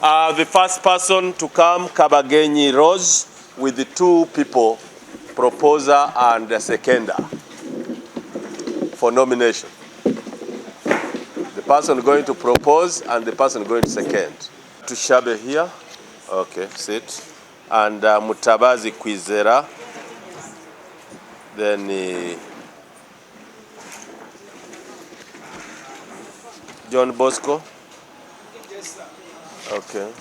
The first person to come, KABAGYENYI Rose, with the two people, proposer and seconder, for nomination. The person going to propose and the person going to second. Tushabe here. Okay, sit. And Mutabazi Kwizera. Then John Bosco. Yes, sir. Okay.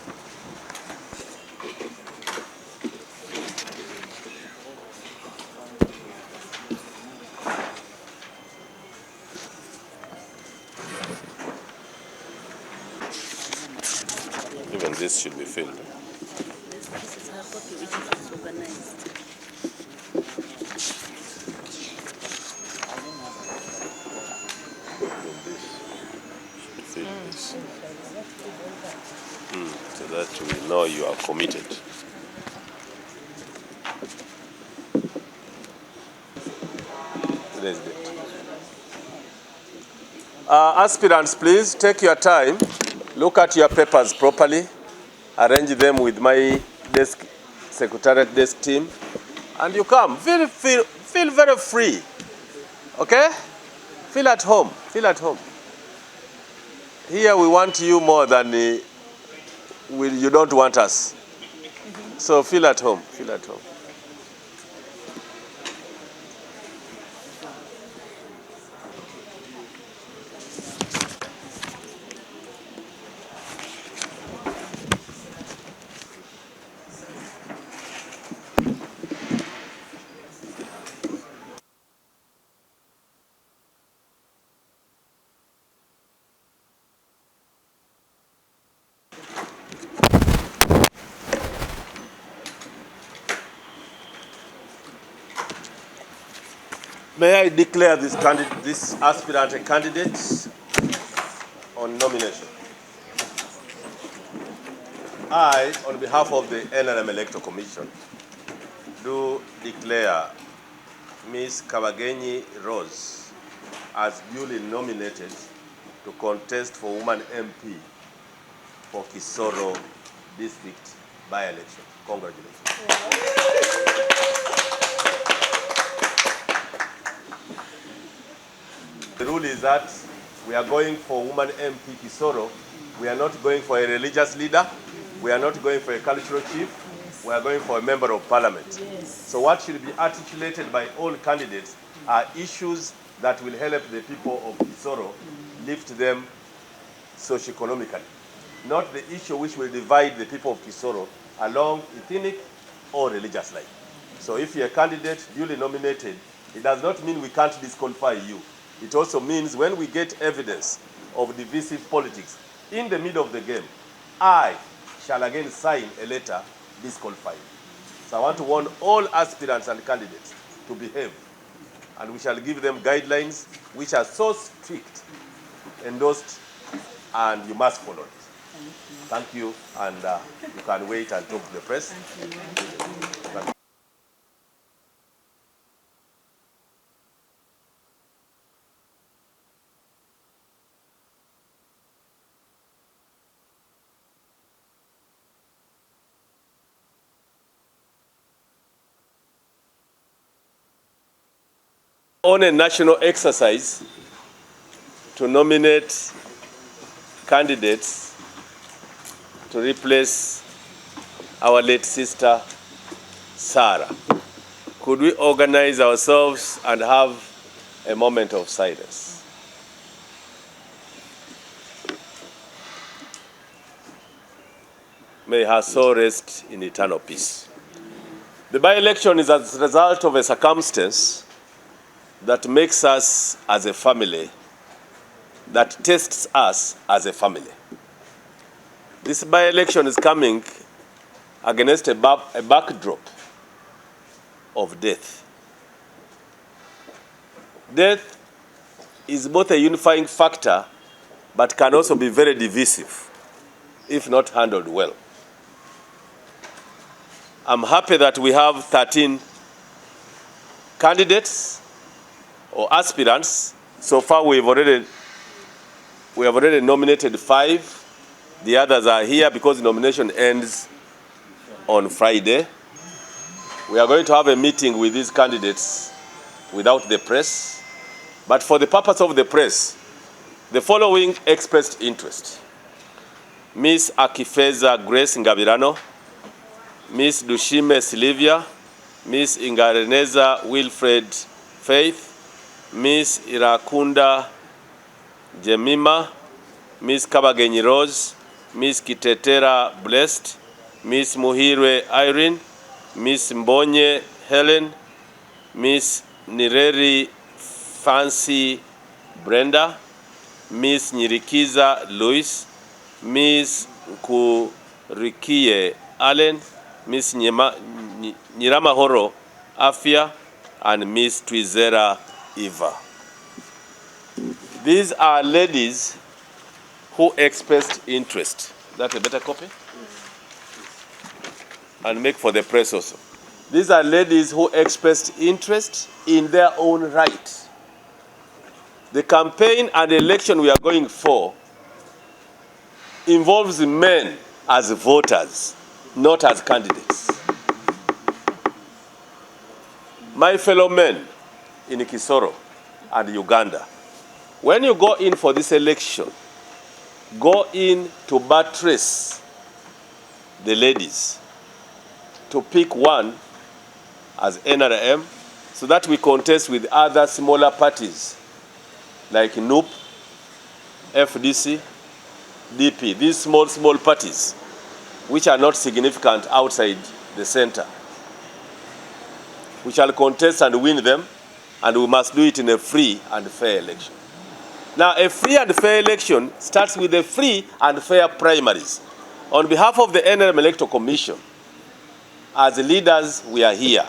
Even this should be filled. This is her copy which is organized. So that we know you are committed. Today's date. Aspirants, please take your time. Look at your papers properly. Arrange them with my desk, secretariat desk team, and you come. Feel very free. Okay? Feel at home. Feel at home. Here we want you more than you don't want us. So feel at home. Feel at home. May I declare this aspirant a candidate on nomination? I, on behalf of the NRM Electoral Commission, do declare Ms. KABAGYENYI Rose as duly nominated to contest for Woman MP for Kisoro District by-election. Congratulations. The rule is that we are going for Woman MP Kisoro. We are not going for a religious leader. We are not going for a cultural chief. Yes. We are going for a member of parliament. Yes. So what should be articulated by all candidates are issues that will help the people of Kisoro lift them socio-economically. Not the issue which will divide the people of Kisoro along ethnic or religious lines. So if you're a candidate duly nominated, it does not mean we can't disqualify you. It also means when we get evidence of divisive politics in the middle of the game, I shall again sign a letter disqualifying. So I want to warn all aspirants and candidates to behave, and we shall give them guidelines which are so strict, endorsed, and you must follow it. Thank you, and you can wait and talk to the press. Thank you. On a national exercise to nominate candidates to replace our late sister, Sarah. Could we organize ourselves and have a moment of silence? May her soul rest in eternal peace. The by-election is as a result of a circumstance that makes us as a family, that tests us as a family. This by-election is coming against a backdrop of death. Death is both a unifying factor, but can also be very divisive if not handled well. I'm happy that we have 13 candidates or aspirants. So far we have already nominated 5 The others are here because nomination ends on Friday. We are going to have a meeting with these candidates without the press. But for the purpose of the press, the following expressed interest: Miss Akifeza Grace Ngabirano, Miss Dushime Silvia, Miss Ingareneza Wilfred Faith, Miss Irakunda Jemima, Miss Kabagenyi Rose, Miss Kitetera Blessed, Miss Muhirwe Irene, Miss Mbonye Helen, Miss Nireri Fancy Brenda, Miss Nyirikiza Louis, Miss Kurikie Allen, Miss Nyiramahoro Afia, and Miss Twizera Eva. These are ladies who expressed interest. That's a better copy? And make for the press also. These are ladies who expressed interest in their own right. The campaign and the election we are going for involves men as voters, not as candidates. My fellow men in Kisoro and Uganda, when you go in for this election, go in to buttress the ladies, to pick one as NRM, so that we contest with other smaller parties like NUP, FDC, DP, these small parties which are not significant outside the center. We shall contest and win them, and we must do it in a free and fair election. Now, a free and fair election starts with the free and fair primaries. On behalf of the NRM Electoral Commission, as leaders, we are here.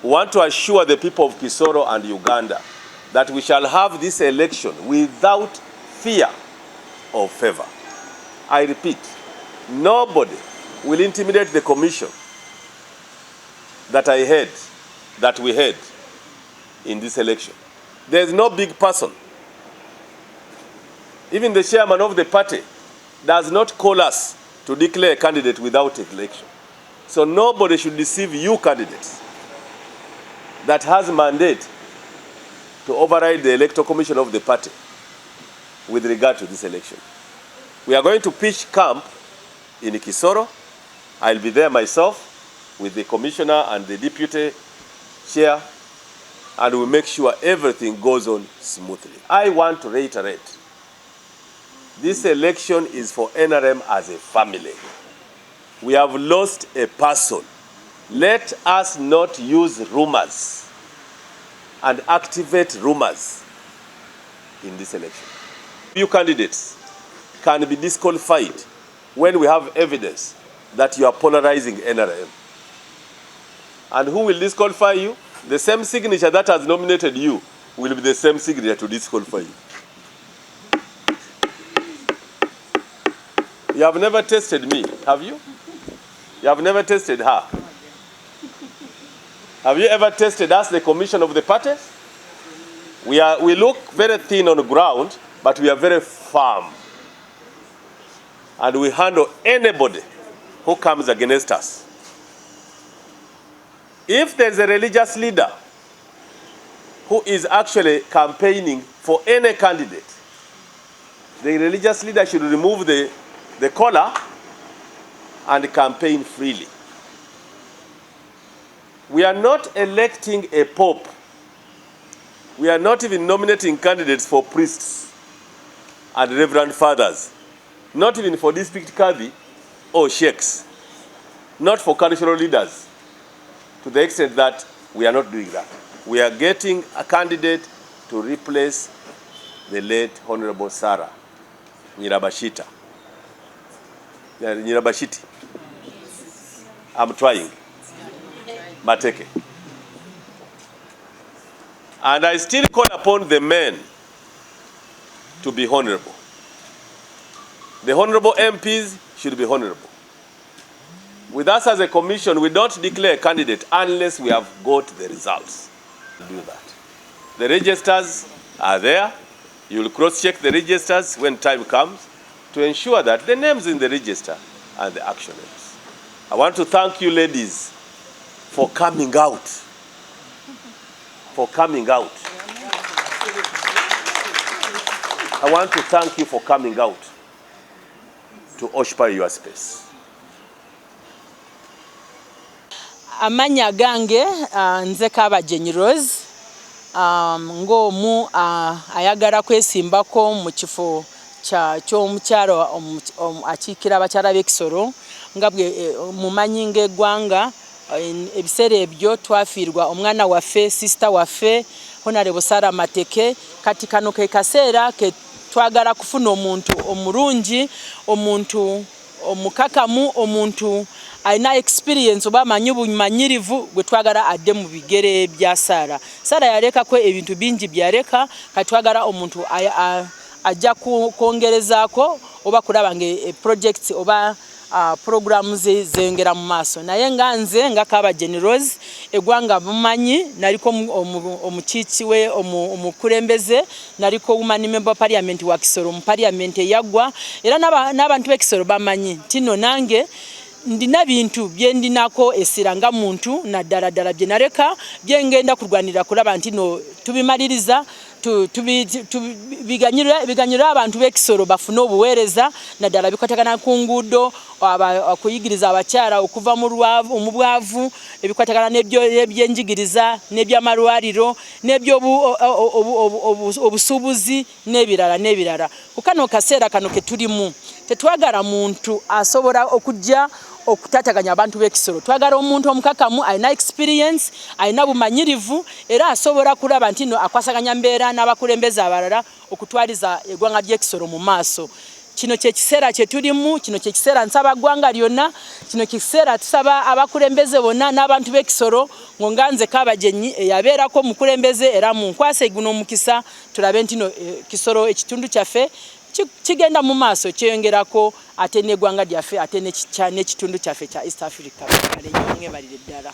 We want to assure the people of Kisoro and Uganda that we shall have this election without fear or favor. I repeat, nobody will intimidate the commission that we had in this election. There is no big person. Even the chairman of the party does not call us to declare a candidate without election. So nobody should deceive you candidates that has a mandate to override the electoral commission of the party with regard to this election. We are going to pitch camp in Kisoro. I'll be there myself with the commissioner and the deputy chair, and we'll make sure everything goes on smoothly. I want to reiterate, this election is for NRM as a family. We have lost a person. Let us not use rumors and activate rumors in this election. You candidates can be disqualified when we have evidence that you are polarizing NRM. And who will disqualify you? The same signature that has nominated you will be the same signature to disqualify you. You have never tested me, have you? You have never tested her. Have you ever tested us, the commission of the party? We look very thin on the ground, but we are very firm. And we handle anybody who comes against us. If there's a religious leader who is actually campaigning for any candidate, the religious leader should remove the collar and campaign freely. We are not electing a pope. We are not even nominating candidates for priests and reverend fathers. Not even for district kadhi or sheikhs. Not for cultural leaders. To the extent that we are not doing that. We are getting a candidate to replace the late Honorable Sarah Nyirabashita. Nyirabashiti. I'm trying. Mateke. And I still call upon the men to be honorable. The honorable MPs should be honorable. With us as a commission, we don't declare a candidate unless we have got the results. Do that. The registers are there. You will cross-check the registers when time comes to ensure that the names in the register are the action names. I want to thank you ladies for coming out. For coming out. I want to thank you for coming out to occupy your space. Amanya gange nze Kabagyenyi Rose ng'omu ayagala kwesimbako mu kifo ky'omukyalo akiikira abakyala b'e Kisoro nga bwe mumanyi ng'eggwanga ebiseera ebyo twafiirwa omwana waffe sister waffe Honorable Sara Mateke kati kano ke kaseera ke twagala kufuna omuntu omulungi omuntu omukakamu omuntu alina experience oba amanyi bumanyirivu gwe twagala adde mu bigere bya Sara. Sara yalekako ebintu bingi byaleka kati twagala omuntu ajja kwongerezaako oba kulaba nga projects oba programs zengera mu maaso. Naye nga nze nga Kabagyenyi Rose eggwanga mumanyi naliko omukiiki we omukulembeze naliko woman member parliament wa Kisoro mu parliament eyaggwa era n'abantu b'e Kisoro bamanyi tino nange ndina bintu byendinako esira nga muntu naddala ddala bye naleka byengenda kurwanira kulaba nti no tubimaliriza biganyira abantu b'e Kisoro bafune obuweereza naddala bikwatagana ku nguudo okuyigiriza abakyala okuva mu bwavu ebikwatagana n'ebyenjigiriza n'ebyamalwaliro n'ebyobusuubuzi n'ebirala ku kano kaseera kano ke tulimu tetwagala muntu asobola okujja okutataganya abantu b'e Kisoro. Twagala omuntu omukakamu alina experience alina bumanyirivu era asobola kulaba nti no akwasaganya mbeera n'abakulembeze abalala okutwaliza eggwanga ly'e Kisoro mu maaso. Kino kye kiseera kye tulimu, kino kye kiseera nsaba ggwanga lyonna, kino kiseera tusaba abakulembeze bonna n'abantu b'e Kisoro nga nze Kabagyenyi eyabeerako mukulembeze era munkwase guno omukisa tulabe nti no Kisoro ekitundu kyaffe kigenda mu maaso kyeyongerako ate n'eggwanga lyaffe ate n'ekitundu kyaffe kya East Africa. Kale nnyo mwebalire ddala.